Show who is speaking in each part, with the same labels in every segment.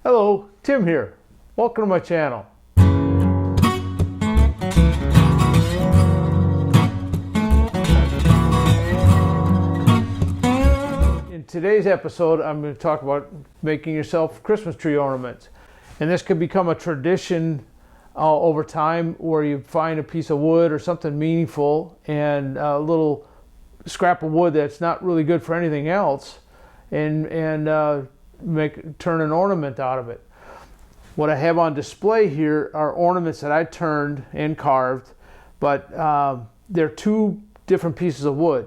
Speaker 1: Hello, Tim here. Welcome to my channel. In today's episode, I'm going to talk about making yourself Christmas tree ornaments. And this could become a tradition over time where you find a piece of wood or something meaningful and a little scrap of wood that's not really good for anything else and turn an ornament out of it. What I have on display here are ornaments that I turned and carved, but they're two different pieces of wood,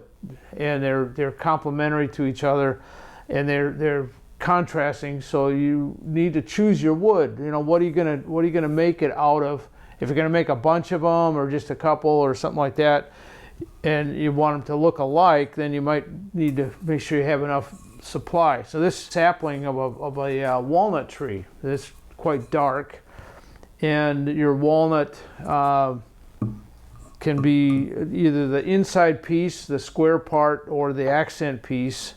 Speaker 1: and they're complementary to each other, and they're contrasting. So you need to choose your wood. You know, what are you gonna make it out of? If you're gonna make a bunch of them or just a couple or something like that, and you want them to look alike, then you might need to make sure you have enough supply. So this sapling of a walnut tree, it's quite dark, and your walnut can be either the inside piece, the square part, or the accent piece.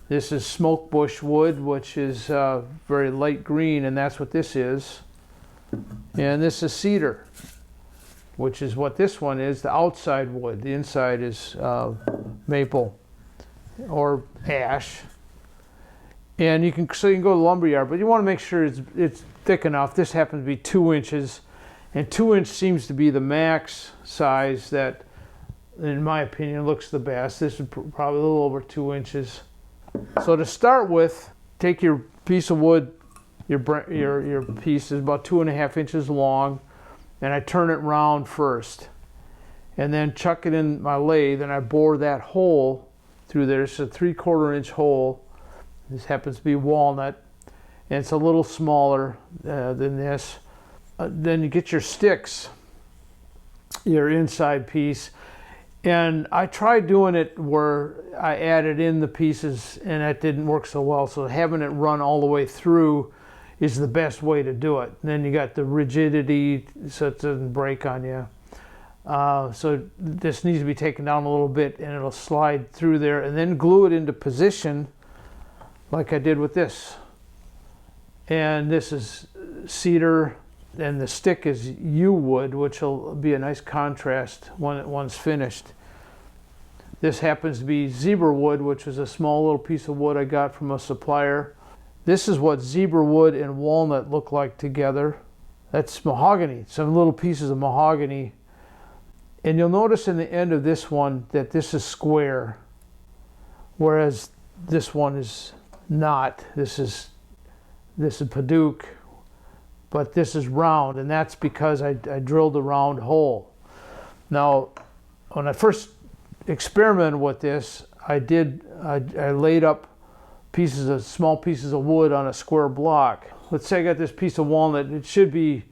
Speaker 1: This is smoke bush wood, which is very light green, and that's what this is. And this is cedar, which is what this one is, the outside wood. The inside is maple or ash. And you can go to the lumberyard, but you want to make sure it's thick enough. This happens to be 2 inches, and 2 inch seems to be the max size that, in my opinion, looks the best. This is probably a little over 2 inches. So to start with, take your piece of wood, your piece is about 2.5 inches long, and I turn it round first, and then chuck it in my lathe, and I bore that hole through there. It's a 3/4 inch hole. This happens to be walnut, and it's a little smaller than this. Then you get your sticks, your inside piece, and I tried doing it where I added in the pieces, and that didn't work so well. So having it run all the way through is the best way to do it. And then you got the rigidity so it doesn't break on you. So this needs to be taken down a little bit, and it'll slide through there, and then glue it into position like I did with this. And this is cedar, and the stick is yew wood, which will be a nice contrast when one's finished. This happens to be zebra wood, which is a small little piece of wood I got from a supplier. This is what zebra wood and walnut look like together. That's mahogany, some little pieces of mahogany. And you'll notice in the end of this one that this is square, whereas this one is not. This is Paduke, but this is round, and that's because I drilled a round hole. Now, when I first experimented with this, I laid up small pieces of wood on a square block. Let's say I got this piece of walnut. It should be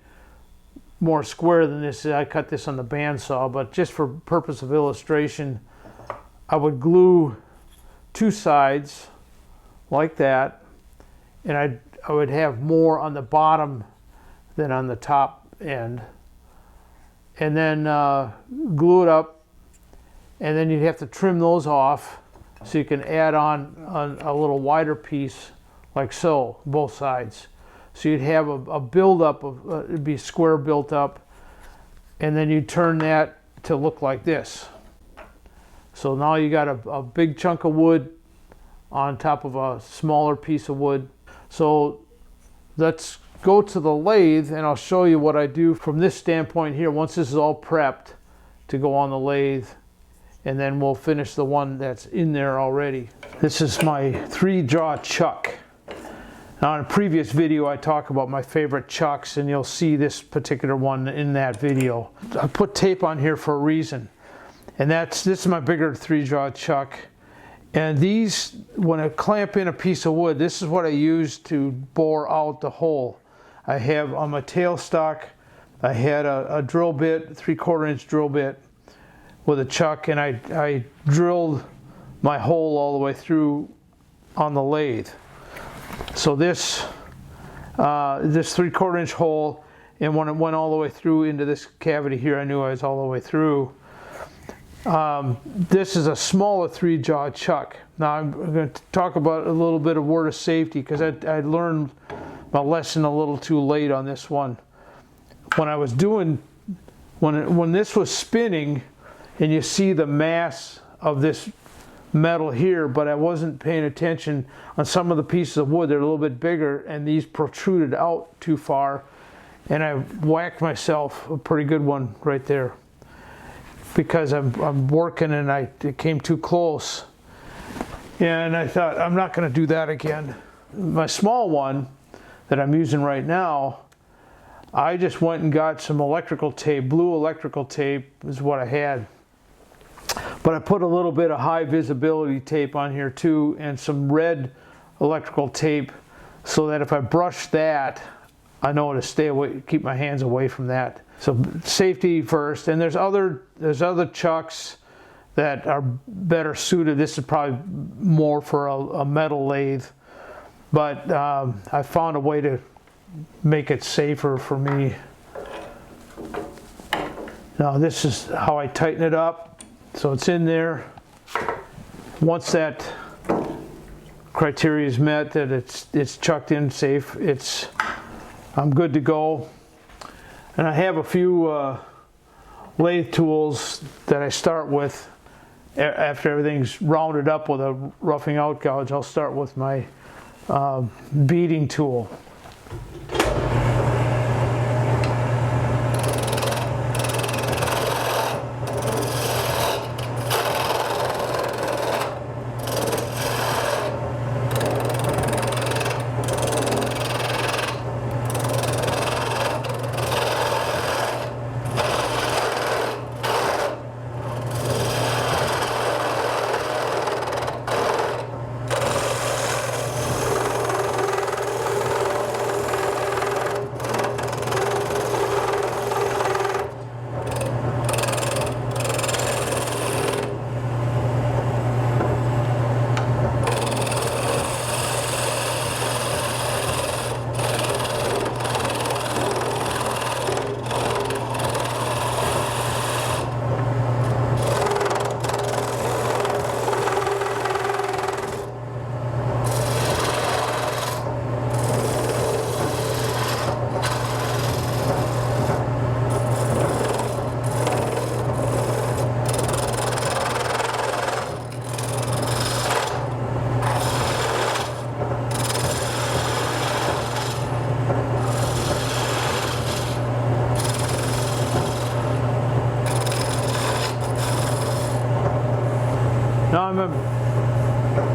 Speaker 1: more square than this. I cut this on the bandsaw, but just for purpose of illustration, I would glue two sides like that, and I would have more on the bottom than on the top end, and then glue it up, and then you'd have to trim those off so you can add on a little wider piece like so, both sides. So you'd have a build-up of, it'd be square built up, and then you turn that to look like this. So now you got a big chunk of wood on top of a smaller piece of wood. So let's go to the lathe, and I'll show you what I do from this standpoint here once this is all prepped to go on the lathe, and then we'll finish the one that's in there already. This is my 3-jaw chuck. Now, in a previous video, I talk about my favorite chucks, and you'll see this particular one in that video. I put tape on here for a reason, and this is my bigger 3-jaw chuck. And these, when I clamp in a piece of wood, this is what I use to bore out the hole. I have on my tailstock, I had a drill bit, 3/4 inch drill bit with a chuck, and I drilled my hole all the way through on the lathe. So this 3/4 inch hole, and when it went all the way through into this cavity here, I knew I was all the way through. This is a smaller 3-jaw chuck. Now I'm going to talk about a little bit of word of safety, because I learned my lesson a little too late on this one. When I was doing, when this was spinning, and you see the mass of this metal here, but I wasn't paying attention on some of the pieces of wood. They're a little bit bigger, and these protruded out too far, and I whacked myself a pretty good one right there, because I'm working and it came too close, and I thought, I'm not going to do that again. My small one that I'm using right now, I just went and got some electrical tape. Blue electrical tape is what I had, but I put a little bit of high visibility tape on here too, and some red electrical tape, so that if I brush that, I know to stay away, keep my hands away from that. So safety first, and there's other chucks that are better suited. This is probably more for a metal lathe, but I found a way to make it safer for me. Now this is how I tighten it up, so it's in there. Once that criteria is met, that it's chucked in safe, I'm good to go. And I have a few lathe tools that I start with. After everything's rounded up with a roughing out gouge, I'll start with my beading tool.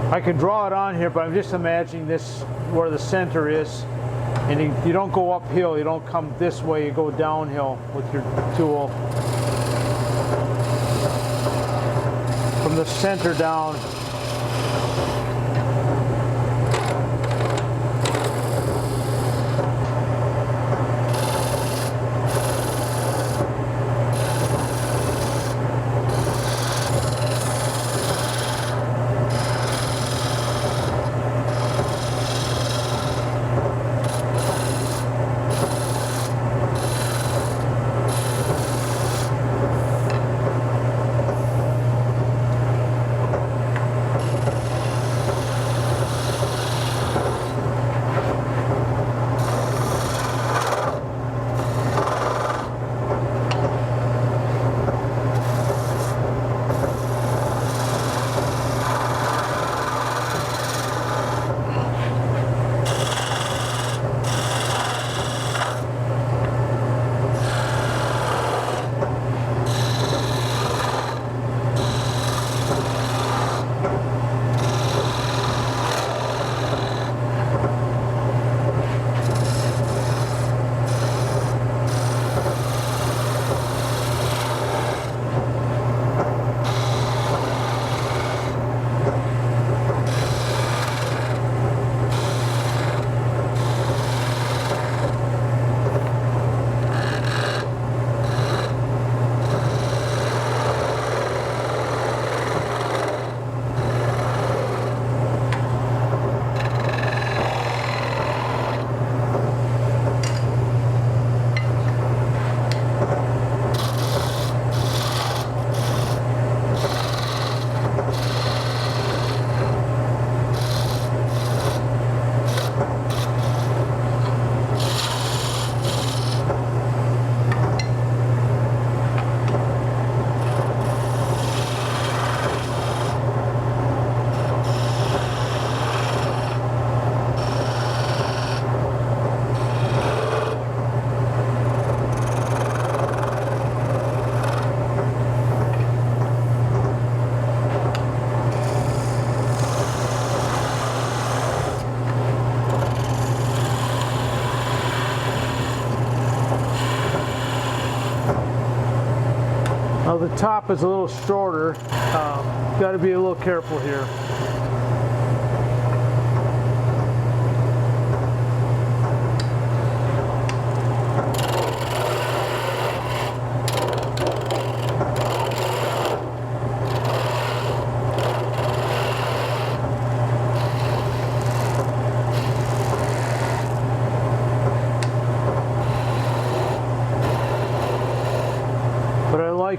Speaker 1: I could draw it on here, but I'm just imagining this where the center is, and you don't go uphill, you don't come this way, you go downhill with your tool from the center down. the top is a little shorter. Got to be a little careful here.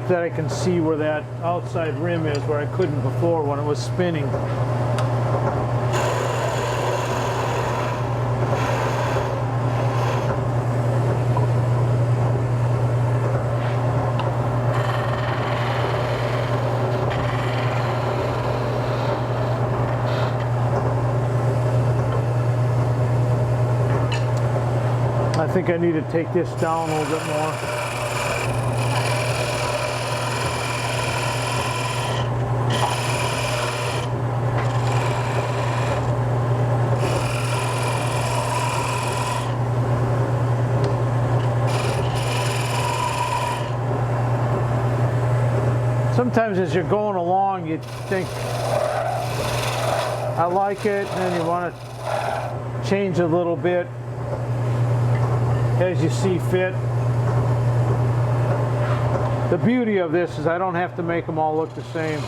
Speaker 1: That I can see where that outside rim is, where I couldn't before when it was spinning. I think I need to take this down a little bit more. Sometimes as you're going along, you think, I like it, and then you want to change a little bit as you see fit. The beauty of this is I don't have to make them all look the same.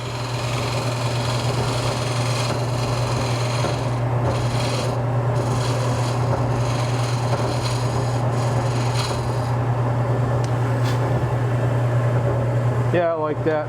Speaker 1: Yeah, I like that.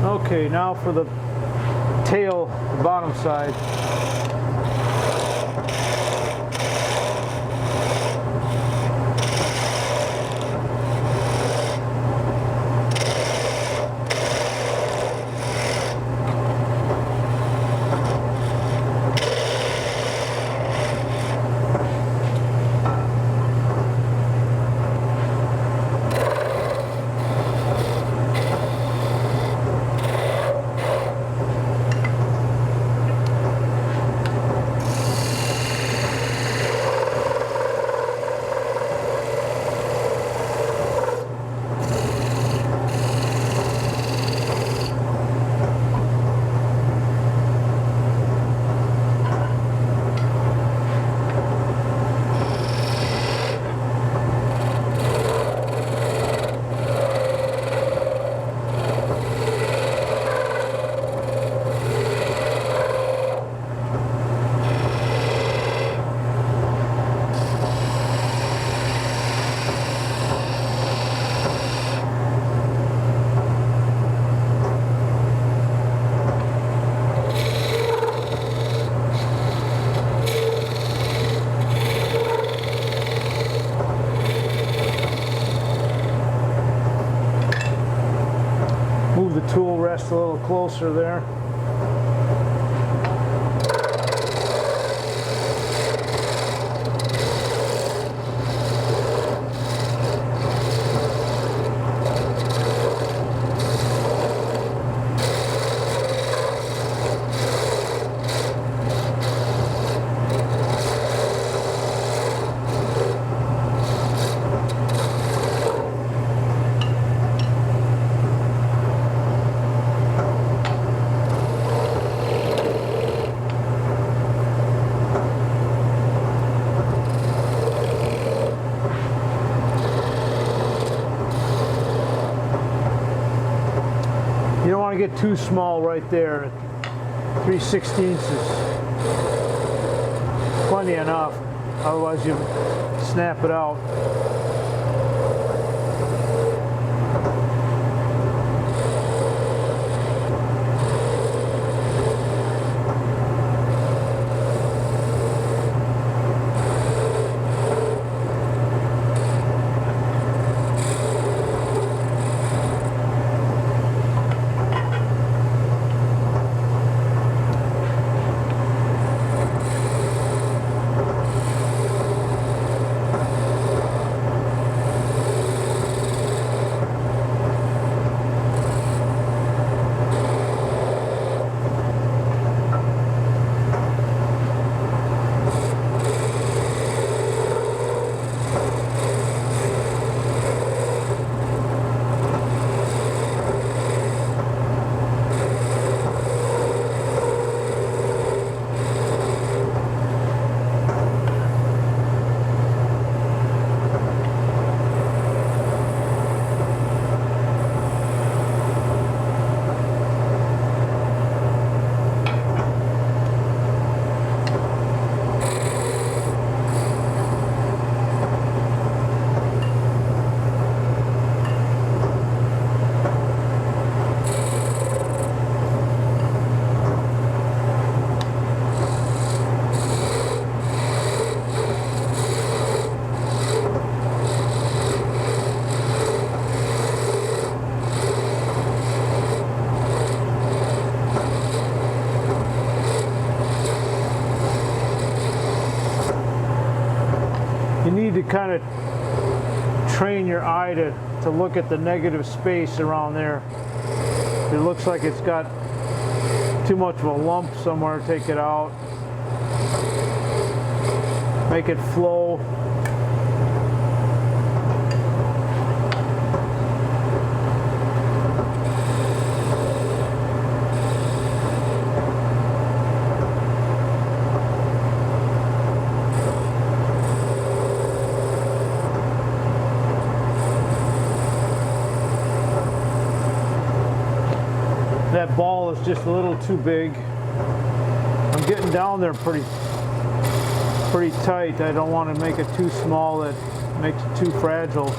Speaker 1: Okay, now for the tail, the bottom side. Move the tool rest a little closer there. You don't want to get too small right there at 3/16. plenty enough, otherwise you snap it out. You need to kind of train your eye to look at the negative space around there. If it looks like it's got too much of a lump somewhere, take it out. Make it flow. That ball is just a little too big. I'm getting down there pretty tight. I don't want to make it too small that makes it too fragile.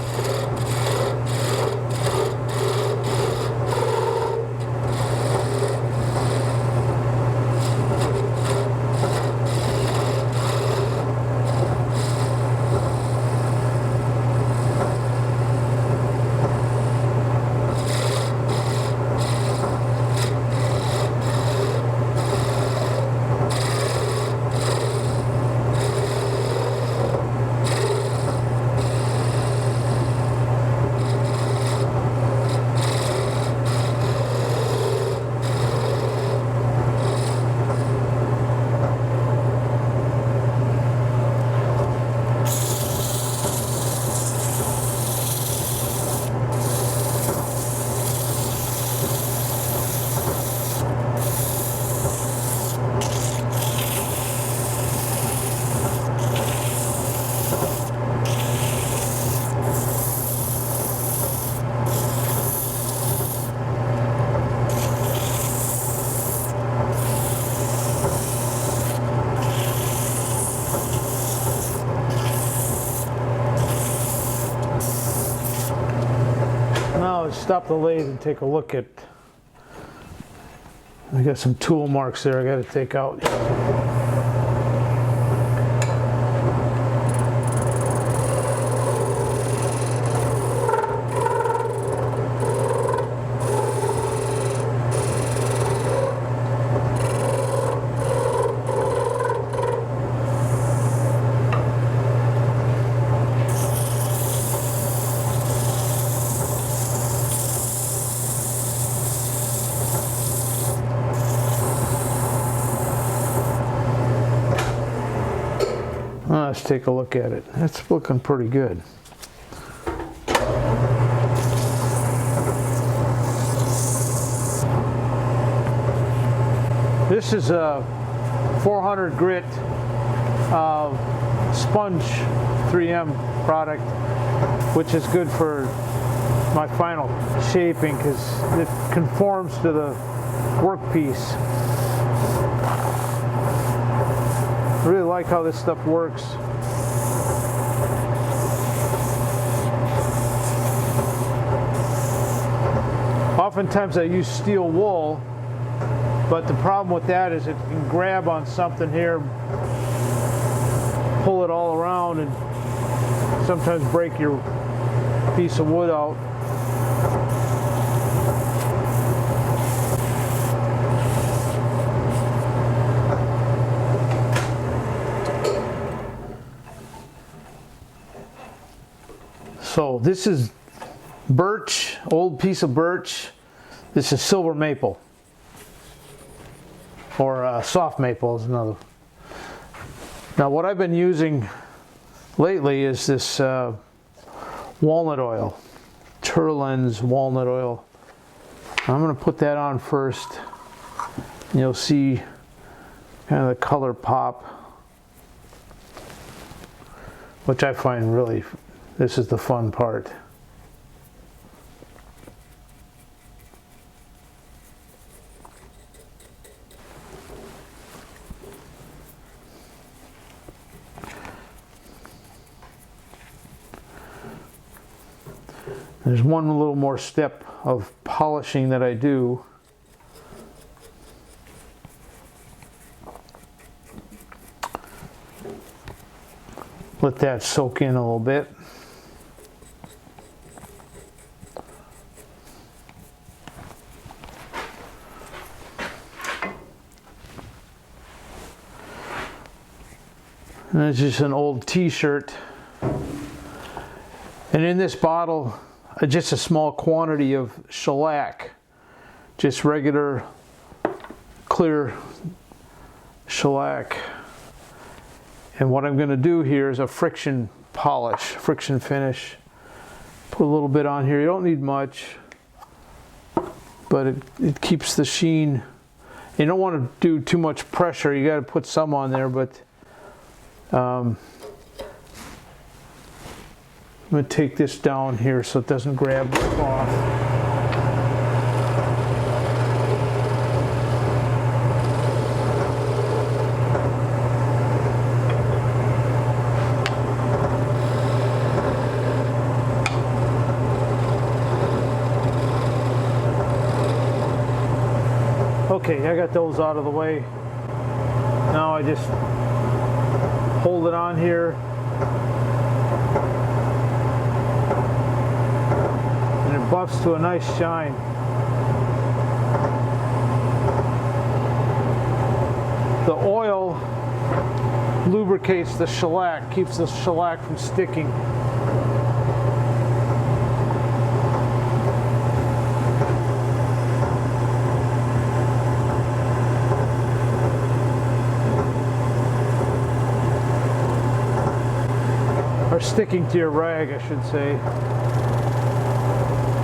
Speaker 1: Stop the lathe and take a look at, I got some tool marks there I got to take out. Let's take a look at it. It's looking pretty good. This is a 400 grit sponge 3M product, which is good for my final shaping because it conforms to the workpiece. I really like how this stuff works. Oftentimes I use steel wool, but the problem with that is it can grab on something here, pull it all around, and sometimes break your piece of wood out. So this is birch, old piece of birch. This is silver maple, or soft maple is another. Now what I've been using lately is this walnut oil, Turlen's walnut oil. I'm going to put that on first, and you'll see kind of the color pop, which I find really, this is the fun part. There's one little more step of polishing that I do. Let that soak in a little bit. And it's just an old t-shirt. And in this bottle, just a small quantity of shellac, just regular clear shellac. And what I'm going to do here is a friction polish, friction finish. Put a little bit on here. You don't need much, but it keeps the sheen. You don't want to do too much pressure. You got to put some on there, but I'm going to take this down here so it doesn't grab the cloth. Okay, I got those out of the way. Now I just hold it on here. And it buffs to a nice shine. The oil lubricates the shellac, keeps the shellac from sticking. Or sticking to your rag, I should say.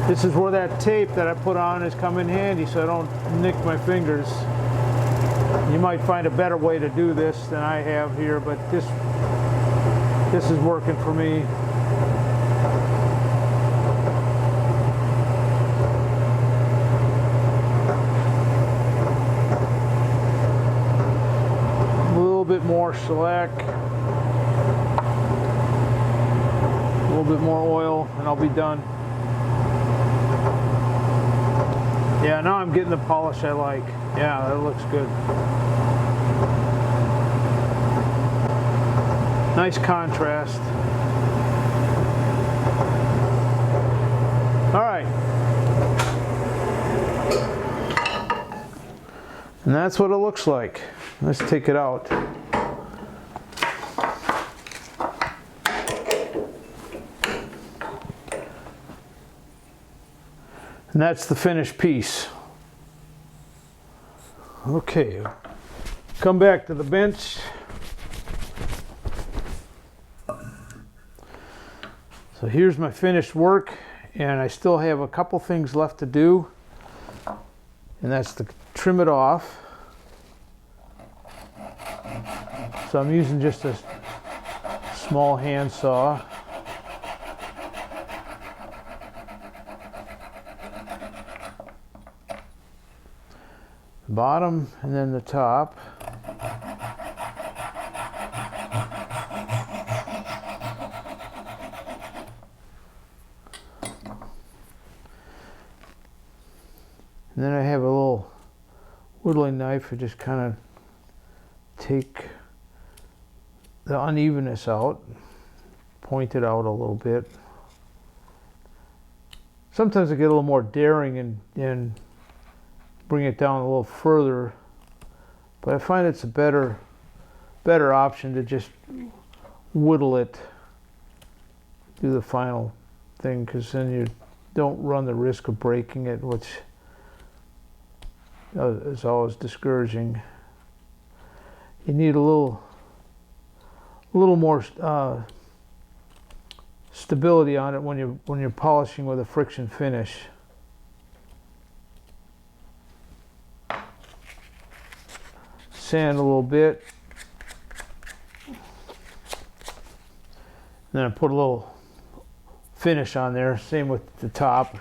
Speaker 1: This is where that tape that I put on has come in handy so I don't nick my fingers. You might find a better way to do this than I have here, but this is working for me. A little bit more shellac. A little bit more oil and I'll be done. Yeah, now I'm getting the polish I like. Yeah, that looks good. Nice contrast. All right. And that's what it looks like. Let's take it out. And that's the finished piece. Okay, come back to the bench. So here's my finished work, and I still have a couple things left to do, and that's to trim it off. So I'm using just a small hand saw. Bottom and then the top. And then I have a little whittling knife. I just kind of take the unevenness out, point it out a little bit. Sometimes I get a little more daring and bring it down a little further, but I find it's a better option to just whittle it, do the final thing, because then you don't run the risk of breaking it, which is always discouraging. You need a little more stability on it when you're polishing with a friction finish. Sand a little bit. Then I put a little finish on there. Same with the top.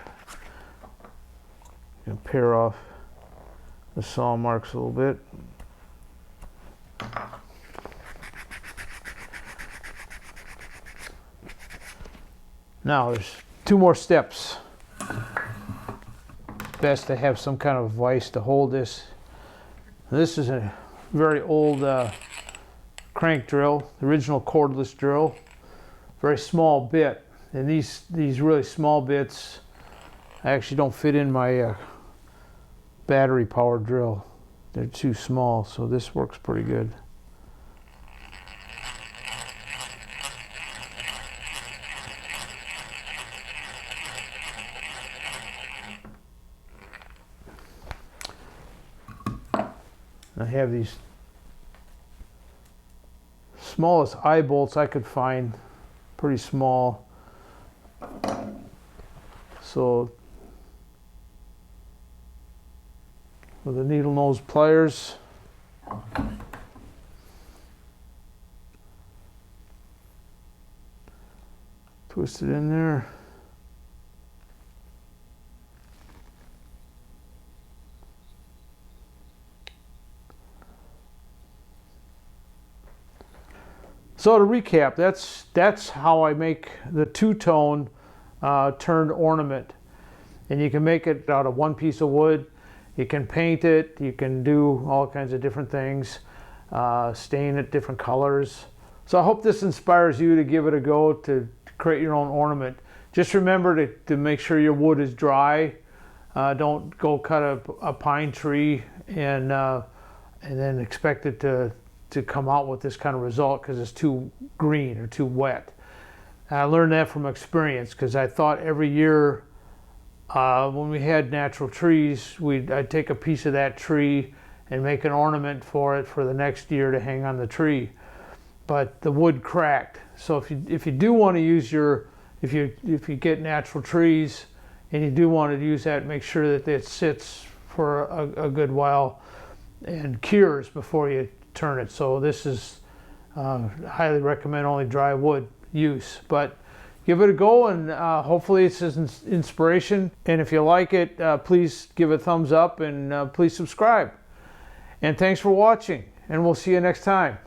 Speaker 1: Pare off the saw marks a little bit. Now there's 2 more steps. Best to have some kind of vise to hold this. This is a very old crank drill, the original cordless drill. Very small bit, and these really small bits actually don't fit in my battery powered drill. They're too small, so this works pretty good. I have these smallest eye bolts I could find, pretty small. So with the needle nose pliers, twist it in there. So to recap, that's how I make the two-tone turned ornament. And you can make it out of one piece of wood. You can paint it. You can do all kinds of different things, stain it different colors. So I hope this inspires you to give it a go to create your own ornament. Just remember to make sure your wood is dry. Don't go cut a pine tree and then expect it to come out with this kind of result because it's too green or too wet. And I learned that from experience because I thought every year when we had natural trees, I'd take a piece of that tree and make an ornament for it for the next year to hang on the tree. But the wood cracked. So if you do want to use if you get natural trees and you do want to use that, make sure that it sits for a good while and cures before you turn it. So this is highly recommend only dry wood use, but give it a go and hopefully it's an inspiration. And if you like it, please give a thumbs up and please subscribe. And thanks for watching, and we'll see you next time.